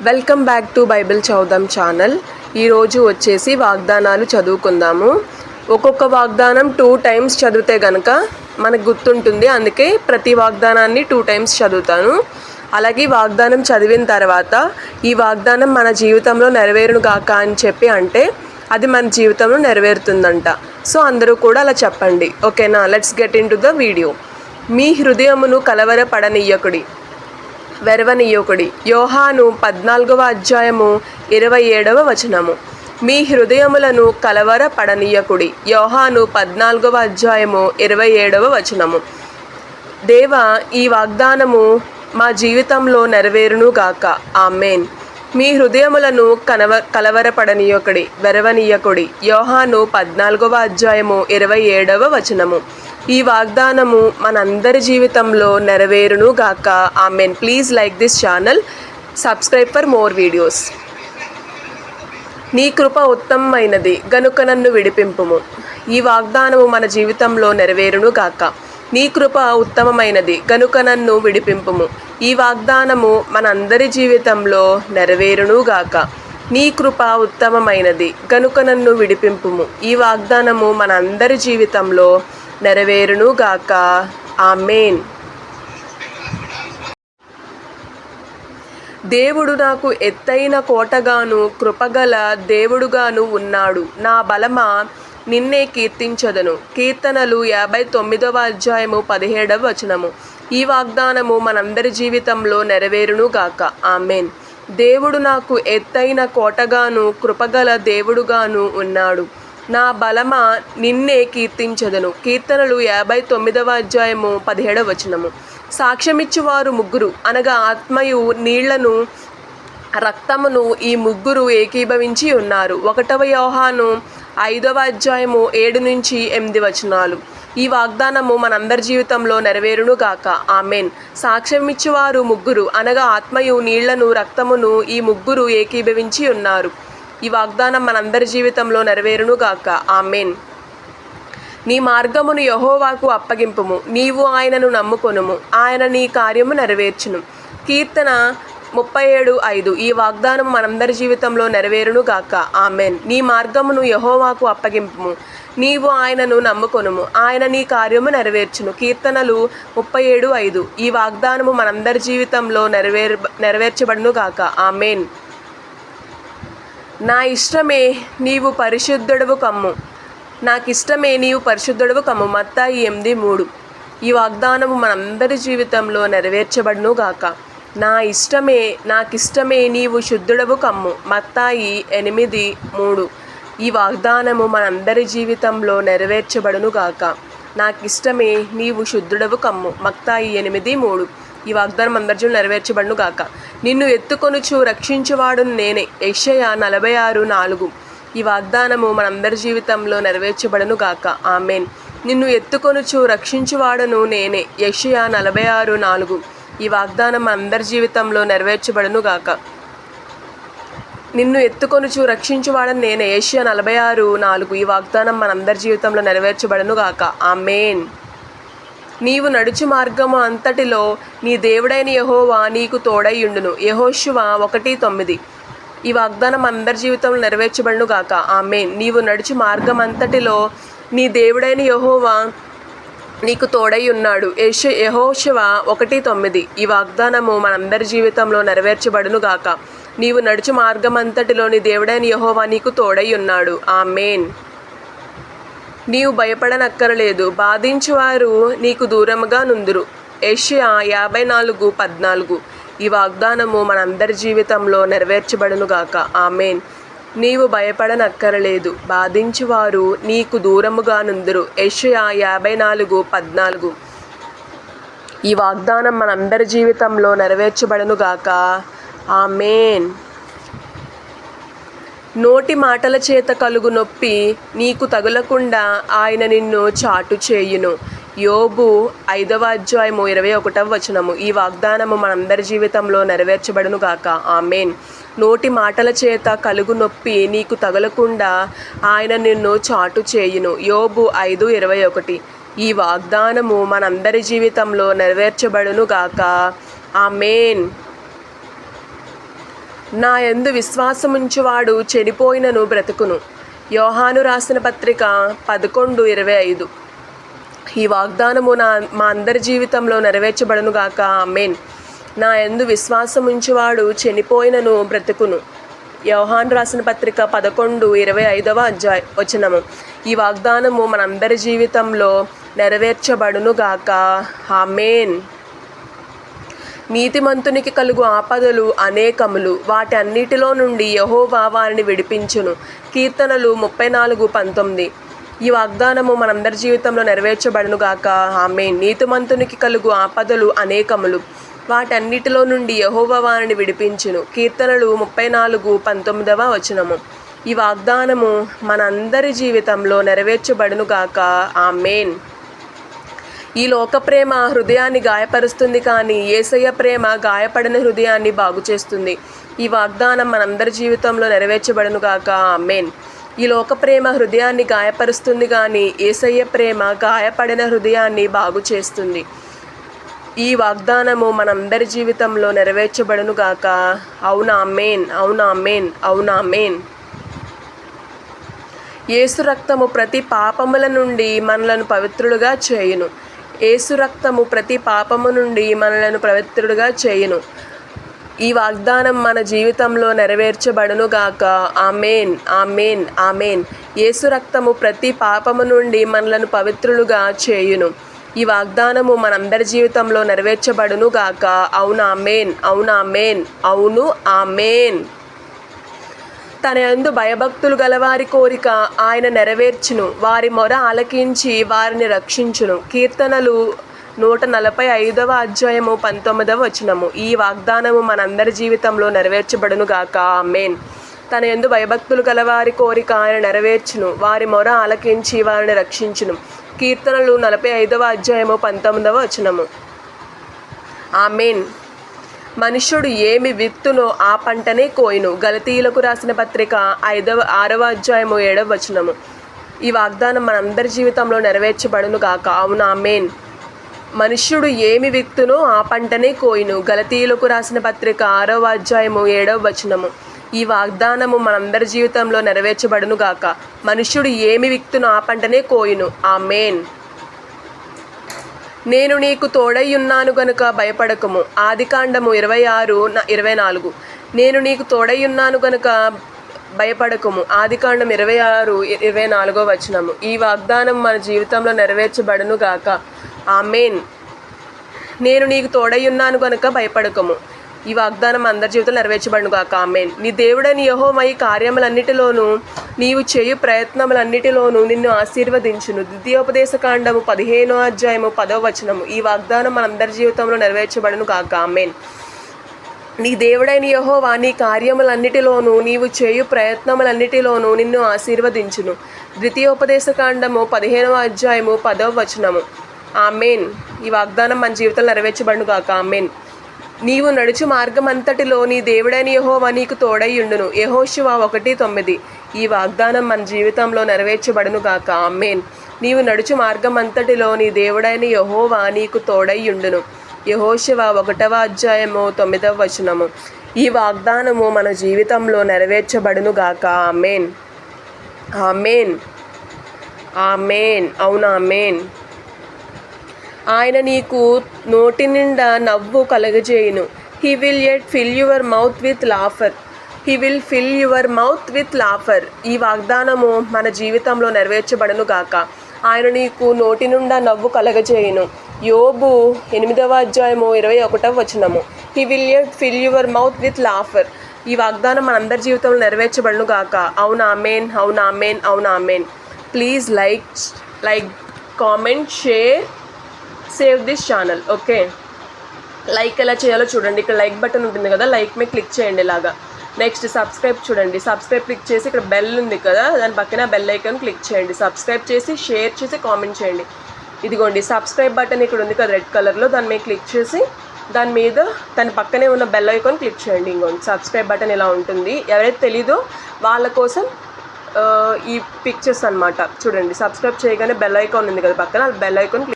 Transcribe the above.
Welcome back to Bible చదువుదాం channel. ఈరోజు వచ్చేసి వాగ్దానాలు చదువుకుందాము. ఒక్కొక్క వాగ్దానం 2 టైమ్స్ చదివితే కనుక మనకు గుర్తుంటుంది. అందుకే ప్రతి వాగ్దానాన్ని 2 టైమ్స్ చదువుతాను. అలాగే వాగ్దానం చదివిన తర్వాత ఈ వాగ్దానం మన జీవితంలో నెరవేరును గాక అని చెప్పి అంటే అది మన జీవితంలో నెరవేరుతుందంట. సో అందరూ కూడా అలా చెప్పండి. ఓకేనా? Let's get into the video. మీ హృదయమును కలవరపడనీయకుడి, వెరవనీయకుడి. యోహాను 14వ అధ్యాయము 27వ వచనము. మీ హృదయములను కలవరపడనీయకుడి. యోహాను 14వ అధ్యాయము 27వ వచనము. దేవా, ఈ వాగ్దానము మా జీవితంలో నెరవేరును గాక. ఆమేన్. మీ హృదయములను కలవరపడనీయకుడి, వెరవనీయకుడి. యోహాను 14వ అధ్యాయము 27వ వచనము. ఈ వాగ్దానము మనందరి జీవితంలో నెరవేరును గాక. Amen. Please like this channel, subscribe for more videos. నీ కృప ఉత్తమమైనది గనుక నన్ను విడిపింపుము. ఈ వాగ్దానము మన జీవితంలో నెరవేరును గాక. నీ కృప ఉత్తమమైనది గనుక నన్ను విడిపింపుము. ఈ వాగ్దానము మనందరి జీవితంలో నెరవేరును గాక. నీ కృప ఉత్తమమైనది గనుక నన్ను విడిపింపుము. ఈ వాగ్దానము మనందరి జీవితంలో నెరవేరును గాక. ఆమేన్. దేవుడు నాకు ఎత్తైన కోటగాను కృపగల దేవుడుగాను ఉన్నాడు. నా బలమా, నిన్నే కీర్తించదను. కీర్తనలు 59వ అధ్యాయము 17వ వచనము. ఈ వాగ్దానము మనందరి జీవితంలో నెరవేరును గాక. ఆమేన్. దేవుడు నాకు ఎత్తైన కోటగాను కృపగల దేవుడుగాను ఉన్నాడు. నా బలమా, నిన్నే కీర్తించదను. కీర్తనలు 59వ అధ్యాయము 17వ వచనము. సాక్ష్యమిచ్చువారు ముగ్గురు, అనగా ఆత్మయు, నీళ్లను, రక్తమును, ఈ ముగ్గురు ఏకీభవించి ఉన్నారు. 1వ యోహాను 5వ అధ్యాయము 7 నుంచి 8 వచనాలు. ఈ వాగ్దానము మనందరి జీవితంలో నెరవేరును గాక. ఆమేన్. సాక్ష్యమిచ్చువారు ముగ్గురు, అనగా ఆత్మయు, నీళ్లను, రక్తమును, ఈ ముగ్గురు ఏకీభవించి ఉన్నారు. ఈ వాగ్దానం మనందరి జీవితంలో నెరవేరును గాక. ఆమేన్. నీ మార్గమును యెహోవాకు అప్పగింపుము, నీవు ఆయనను నమ్ముకొనుము, ఆయన నీ కార్యము నెరవేర్చును. కీర్తన 37:5. ఈ వాగ్దానం మనందరి జీవితంలో నెరవేరును గాక. ఆమేన్. నీ మార్గమును యెహోవాకు అప్పగింపుము, నీవు ఆయనను నమ్ముకొనుము, ఆయన నీ కార్యము నెరవేర్చును. కీర్తనలు 37:5. ఈ వాగ్దానము మనందరి జీవితంలో నెరవేర్చబడును గాక. ఆమేన్. నా ఇష్టమే నీవు పరిశుద్ధుడవు కమ్ము, నాకిష్టమే నీవు పరిశుద్ధుడవు కమ్ము. మత్తాయి 8:3. ఈ వాగ్దానము మనందరి జీవితంలో నెరవేర్చబడును గాక. నాకిష్టమే నీవు శుద్ధుడవు కమ్ము. మత్తాయి 8:3. ఈ వాగ్దానము మనందరి జీవితంలో నెరవేర్చబడును గాక. నాకిష్టమే నీవు శుద్ధుడవు కమ్ము. మత్తాయి 8:3. ఈ వాగ్దానం అందరి నెరవేర్చబడును గాక. నిన్ను ఎత్తుకొనుచు రక్షించువాడును నేనే. యెషయా 46:4. ఈ వాగ్దానము మనందరి జీవితంలో నెరవేర్చబడును గాక. ఆమేన్. నిన్ను ఎత్తుకొనుచు రక్షించువాడును నేనే. యెషయా 46:4. ఈ వాగ్దానం అందరి జీవితంలో నెరవేర్చబడును గాక. నిన్ను ఎత్తుకొనుచు రక్షించువాడను నేనే. యెషయా 46:4. ఈ వాగ్దానం మనందరి జీవితంలో నెరవేర్చబడును గాక. ఆమేన్. నీవు నడుచు మార్గము అంతటిలో నీ దేవుడైన యెహోవా నీకు తోడైయుండును. యెహోషువ 1:9. ఈ వాగ్దానం అందరి జీవితంలో నెరవేర్చబడును గాక. ఆమేన్. నీవు నడుచు మార్గం అంతటిలో నీ దేవుడైన యెహోవా నీకు తోడై ఉన్నాడు. యెహోషువ 1:9. ఈ వాగ్దానము మనందరి జీవితంలో నెరవేర్చబడును గాక. నీవు నడుచు మార్గం అంతటిలో నీ దేవుడైన యెహోవా నీకు తోడై ఉన్నాడు. ఆమేన్. నీవు భయపడనక్కరలేదు, బాధించువారు నీకు దూరముగా నుందురు. యెషయా 54:14. ఈ వాగ్దానము మనందరి జీవితంలో నెరవేర్చబడును గాక. ఆమేన్. నీవు భయపడనక్కరలేదు, బాధించువారు నీకు దూరముగా నుందురు. యెషయా 54:14. ఈ వాగ్దానం మనందరి జీవితంలో నెరవేర్చబడును గాక. ఆమేన్. నోటి మాటల చేత కలుగు నొప్పి నీకు తగులకుండా ఆయన నిన్ను చాటు చేయును. యోబు 5వ అధ్యాయము 21వ వచనము. ఈ వాగ్దానము మనందరి జీవితంలో నెరవేర్చబడును గాక. ఆమేన్. నోటి మాటల చేత కలుగు నొప్పి నీకు తగలకుండా ఆయన నిన్ను చాటు చేయును. యోబు 5:21. ఈ వాగ్దానము మనందరి జీవితంలో నెరవేర్చబడును గాక. ఆమేన్. నా యందు విశ్వాసముంచువాడు చెడిపోయినను బ్రతుకును. యోహాను రాసిన పత్రిక 11:25. ఈ వాగ్దానము మా అందరి జీవితంలో నెరవేర్చబడును గాక. ఆమేన్. నా యందు విశ్వాసముంచువాడు చనిపోయినను బ్రతుకును. యోహాను రాసిన పత్రిక 11:25 వచనము. ఈ వాగ్దానము మనందరి జీవితంలో నెరవేర్చబడును గాక. ఆమేన్. నీతిమంతునికి కలుగు ఆపదలు అనేకములు, వాటి అన్నిటిలో నుండి యెహోవా వారిని విడిపించును. కీర్తనలు 34:19. ఈ వాగ్దానము మనందరి జీవితంలో నెరవేర్చబడును గాక. ఆమేన్. నీతిమంతునికి కలుగు ఆపదలు అనేకములు, వాటన్నిటిలో నుండి యెహోవా వారిని విడిపించును. కీర్తనలు 34:19 వచనము. ఈ వాగ్దానము మనందరి జీవితంలో నెరవేర్చబడును గాక. ఆమేన్. ఈ లోక ప్రేమ హృదయాన్ని గాయపరుస్తుంది, కానీ యేసయ్య ప్రేమ గాయపడిన హృదయాన్ని బాగు చేస్తుంది. ఈ వాగ్దానం మనందరి జీవితంలో నెరవేర్చబడును గాక. ఆమేన్. ఈ లోక ప్రేమ హృదయాన్ని గాయపరుస్తుంది, కానీ యేసయ్య ప్రేమ గాయపడిన హృదయాన్ని బాగు చేస్తుంది. ఈ వాగ్దానము మనందరి జీవితంలో నెరవేర్చబడును గాక. అవునా ఆమేన్, అవునా ఆమేన్, అవునా ఆమేన్. యేసు రక్తము ప్రతి పాపముల నుండి మనలను పవిత్రులుగా చేయును. యేసు రక్తము ప్రతి పాపము నుండి మనలను పవిత్రులుగా చేయును. ఈ వాగ్దానం మన జీవితంలో నెరవేర్చబడును గాక. ఆమేన్, ఆమేన్, ఆమేన్. యేసు రక్తము ప్రతి పాపము నుండి మనలను పవిత్రులుగా చేయును. ఈ వాగ్దానము మనందరి జీవితంలో నెరవేర్చబడును గాక. అవును ఆమేన్, అవును ఆమేన్, అవును ఆమేన్. తన యందు భయభక్తులు గలవారి కోరిక ఆయన నెరవేర్చును. వారి మొర ఆలకించి వారిని రక్షించును. కీర్తనలు 145:19 వచనము. ఈ వాగ్దానము మనందరి జీవితంలో నెరవేర్చబడును గాక. ఆమేన్. తన యందు భయభక్తులు గలవారి కోరిక ఆయన నెరవేర్చును. వారి మొర ఆలకించి వారిని రక్షించును. కీర్తనలు 45:19 వచనము. ఆమేన్. మనుష్యుడు ఏమి విత్తునో ఆ పంటనే కోయును. గలతీయులకు రాసిన పత్రిక 6:7 వచనము. ఈ వాగ్దానం మనందరి జీవితంలో నెరవేర్చబడును గాక. అవును ఆమేన్. మనుష్యుడు ఏమి విత్తునో ఆ పంటనే కోయును. గలతీయులకు రాసిన పత్రిక 6:7 వచనము. ఈ వాగ్దానము మనందరి జీవితంలో నెరవేర్చబడును గాక. మనుష్యుడు ఏమి విత్తునో ఆ పంటనే కోయును. ఆమేన్. నేను నీకు తోడైయున్నాను గనుక భయపడకము. ఆదికాండము 26:24. నేను నీకు తోడైయున్నాను గనుక భయపడకము. ఆదికాండం 26:24 వచనము. ఈ వాగ్దానం మన జీవితంలో నెరవేర్చబడును గాక. ఆమేన్. నేను నీకు తోడైయున్నాను గనుక భయపడకము. ఈ వాగ్దానం అందరి జీవితంలో నెరవేర్చబడును గాక. ఆమేన్. నీ దేవుడైన యెహోవా ఈ కార్యములన్నిటిలోనూ నీవు చేయు ప్రయత్నములన్నిటిలోనూ నిన్ను ఆశీర్వదించును. ద్వితీయోపదేశకాండము 15:10 వచనము. ఈ వాగ్దానం మనందరి జీవితంలో నెరవేర్చబడును గాక. ఆమేన్. నీ దేవుడైన యెహోవా నీ కార్యములన్నిటిలోనూ నీవు చేయు ప్రయత్నములన్నిటిలోనూ నిన్ను ఆశీర్వదించును. ద్వితీయోపదేశకాండము 15:10 వచనము. ఆమేన్. ఈ వాగ్దానం మన జీవితంలో నెరవేర్చబడును గాక. ఆమేన్. నీవు నడుచు మార్గమంతటిలో నీ దేవుడైన యెహోవా నీకు తోడైయుండును. యెహోషువ 1:9. ఈ వాగ్దానం మన జీవితంలో నెరవేర్చబడును గాక. ఆమేన్. నీవు నడుచు మార్గమంతటిలో నీ దేవుడైన యెహోవా నీకు తోడైయుండును. యెహోషువ 1:9 వచనము. ఈ వాగ్దానము మన జీవితంలో నెరవేర్చబడును గాక. ఆమేన్, ఆమేన్, ఆమేన్. అవును ఆమేన్. ఆయన నీకు నోటి నిండా నవ్వు కలగజేయును. He will yet fill your mouth with laughter. He will fill your mouth with laughter. ఈ వాగ్దానము మన జీవితంలో నెరవేర్చబడును గాక. ఆయన నీకు నోటి నుండా నవ్వు కలగజేయును. యోబు 8:21 వచనము. He will yet fill your mouth with laughter. ఈ వాగ్దానం మనందరి జీవితంలో నెరవేర్చబడును గాక. అవును ఆమేన్, అవును ఆమేన్, అవును ఆమేన్. Please like, comment, share, save this channel. Okay, like ఎలా చేయాలో చూడండి. ఇక్కడ లైక్ బటన్ ఉంటుంది కదా, లైక్ మీద క్లిక్ చేయండి ఇలాగా. నెక్స్ట్ సబ్స్క్రైబ్ చూడండి. సబ్స్క్రైబ్ క్లిక్ చేసి ఇక్కడ బెల్ ఉంది కదా, దాని పక్కన బెల్ ఐకాన్ క్లిక్ చేయండి. సబ్స్క్రైబ్ చేసి షేర్ చేసి కామెంట్ చేయండి. ఇదిగోండి సబ్స్క్రైబ్ బటన్ ఇక్కడ ఉంది కదా రెడ్ కలర్లో, దాని మీద క్లిక్ చేసి దాని మీద దాని పక్కనే ఉన్న బెల్ ఐకాన్ క్లిక్ చేయండి. ఇంకోండి సబ్స్క్రైబ్ బటన్ ఇలా ఉంటుంది. ఎవరైతే తెలీదో వాళ్ళ కోసం ఈ పిక్చర్స్ అనమాట. చూడండి, సబ్స్క్రైబ్ చేయగానే బెల్ ఐకాన్ ఉంది కదా పక్కన, బెల్ ఐకాన్